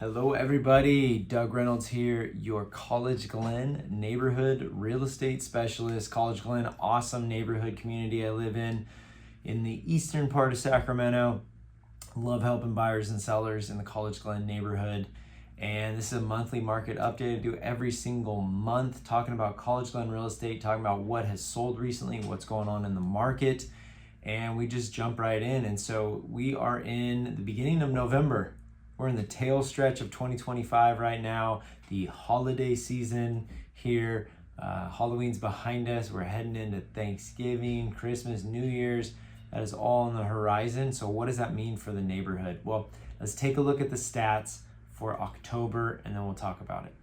Hello everybody, Doug Reynolds here, your College-Glen neighborhood real estate specialist. College-Glen, awesome neighborhood community I live in the eastern part of Sacramento. Love helping buyers and sellers in the College-Glen neighborhood. And this is a monthly market update I do every single month, talking about College-Glen real estate, talking about what has sold recently, what's going on in the market. And we just jump right in. And so we are in the beginning of November. We're in the tail stretch of 2025 right now, the holiday season here. Halloween's behind us. We're heading into Thanksgiving, Christmas, New Year's. That is all on the horizon. So what does that mean for the neighborhood? Well, let's take a look at the stats for October and then we'll talk about it.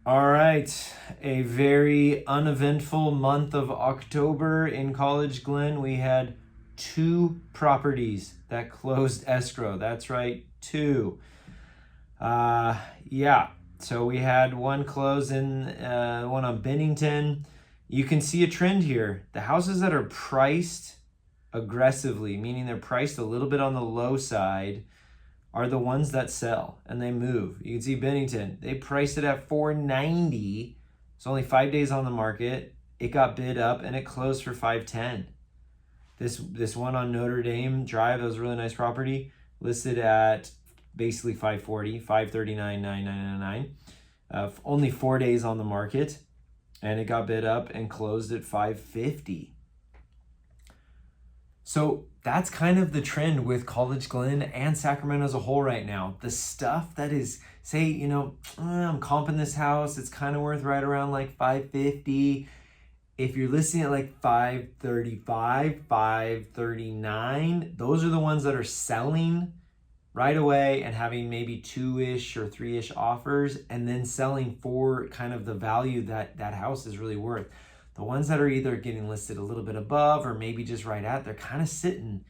All right, a very uneventful month of October in College-Glen. We had 2 properties that closed escrow. That's right, 2. So we had one close in one on Bennington. You can see a trend here. The houses that are priced aggressively, meaning they're priced a little bit on the low side, are the ones that sell and they move. You can see Bennington, they priced it at $490. It's only 5 days on the market. It got bid up and it closed for $510. This one on Notre Dame Drive, that was a really nice property, listed at basically $540, $539, $999. Only 4 days on the market, and it got bid up and closed at $550. So that's kind of the trend with College-Glen and Sacramento as a whole right now. The stuff that is, say, I'm comping this house, it's kind of worth right around like $550. If you're listing at like $535, $539, those are the ones that are selling right away and having maybe 2-ish or 3-ish offers and then selling for kind of the value that that house is really worth. The ones that are either getting listed a little bit above or maybe just right at, they're kind of sitting.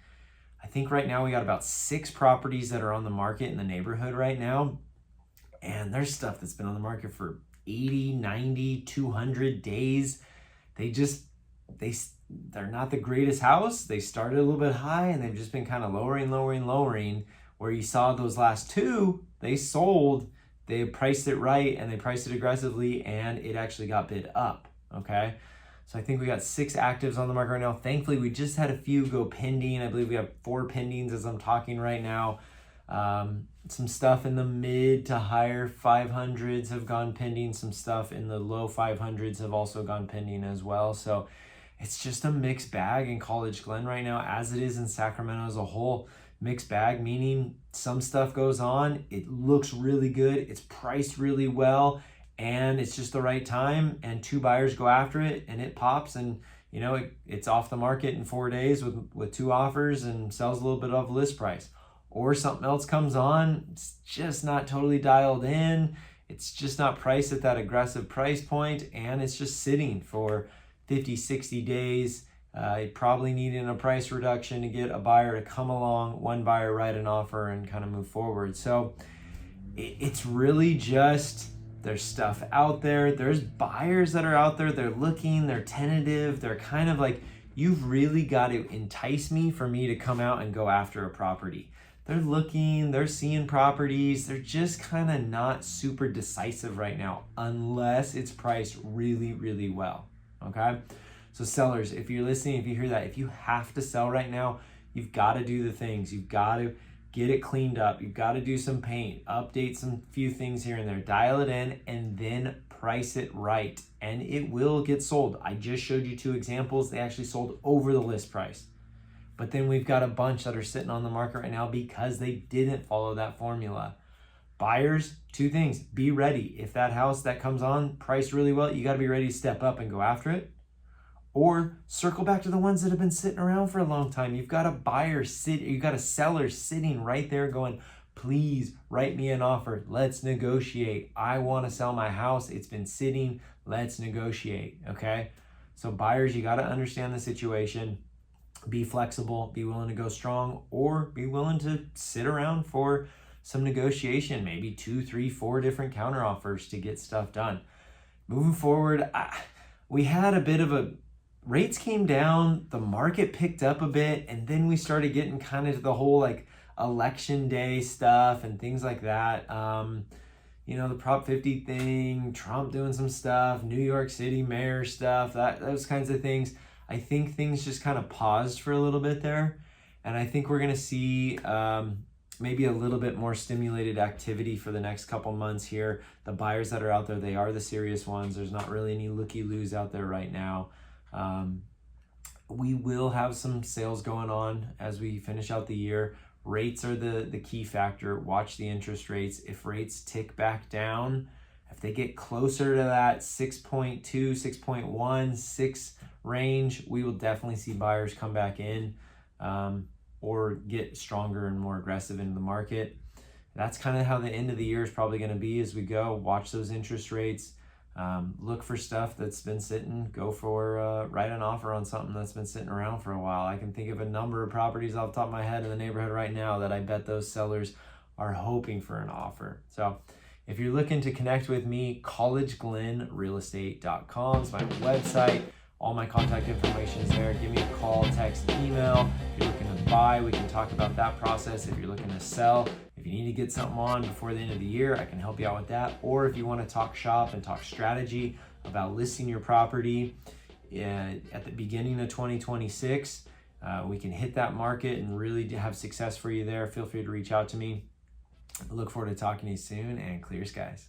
I think right now we got about 6 properties that are on the market in the neighborhood right now. And there's stuff that's been on the market for 80, 90, 200 days. They're not the greatest house. They started a little bit high and they've just been kind of lowering, where you saw those last 2, they sold, they priced it right and they priced it aggressively and it actually got bid up, okay? So I think we got 6 actives on the market right now. Thankfully, we just had a few go pending. I believe we have 4 pendings as I'm talking right now. Some stuff in the mid to higher 500s have gone pending. Some stuff in the low 500s have also gone pending as well. So it's just a mixed bag in College-Glen right now, as it is in Sacramento as a whole. Mixed bag, meaning some stuff goes on, it looks really good, it's priced really well, and it's just the right time, and 2 buyers go after it, and it pops, and it's off the market in 4 days with 2 offers and sells a little bit of list price. Or something else comes on, it's just not totally dialed in, it's just not priced at that aggressive price point, and it's just sitting for 50, 60 days. Probably needing a price reduction to get a buyer to come along, one buyer write an offer and kind of move forward. So it's really just, there's stuff out there. There's buyers that are out there. They're looking, they're tentative. They're kind of like, you've really got to entice me for me to come out and go after a property. They're looking, they're seeing properties. They're just kind of not super decisive right now unless it's priced really, really well, okay? So sellers, if you're listening, if you hear that, if you have to sell right now, you've got to do the things. You've got to get it cleaned up. You've got to do some paint, update some few things here and there, dial it in, and then price it right. And it will get sold. I just showed you 2 examples. They actually sold over the list price. But then we've got a bunch that are sitting on the market right now because they didn't follow that formula. Buyers, 2 things. Be ready. If that house that comes on priced really well, you got to be ready to step up and go after it. Or circle back to the ones that have been sitting around for a long time. You've got you've got a seller sitting right there going, please write me an offer. Let's negotiate. I want to sell my house. It's been sitting. Let's negotiate, okay? So buyers, you got to understand the situation. Be flexible, be willing to go strong, or be willing to sit around for some negotiation, maybe 2, 3, 4 different counteroffers to get stuff done. Moving forward, we had a bit of a rates came down, the market picked up a bit, and then we started getting kind of the whole like election day stuff and things like that. You know, the Prop 50 thing, Trump doing some stuff, New York City mayor stuff, those kinds of things. I think things just kind of paused for a little bit there. And I think we're going to see maybe a little bit more stimulated activity for the next couple months here. The buyers that are out there, they are the serious ones. There's not really any looky-loos out there right now. We will have some sales going on as we finish out the year. Rates are the key factor. Watch the interest rates. If rates tick back down, if they get closer to that 6.2, 6.1, 6 range, we will definitely see buyers come back in or get stronger and more aggressive into the market. That's kind of how the end of the year is probably going to be as we go. Watch those interest rates. Look for stuff that's been sitting. Go for write an offer on something that's been sitting around for a while. I can think of a number of properties off the top of my head in the neighborhood right now that I bet those sellers are hoping for an offer. So if you're looking to connect with me, College-Glen is my website. All my contact information is there. Give me a call, text, email. If you're looking to buy, we can talk about that process. If you're looking to sell, if you need to get something on before the end of the year, I can help you out with that. Or if you want to talk shop and talk strategy about listing your property at the beginning of 2026, we can hit that market and really have success for you there. Feel free to reach out to me. I look forward to talking to you soon, and clear skies.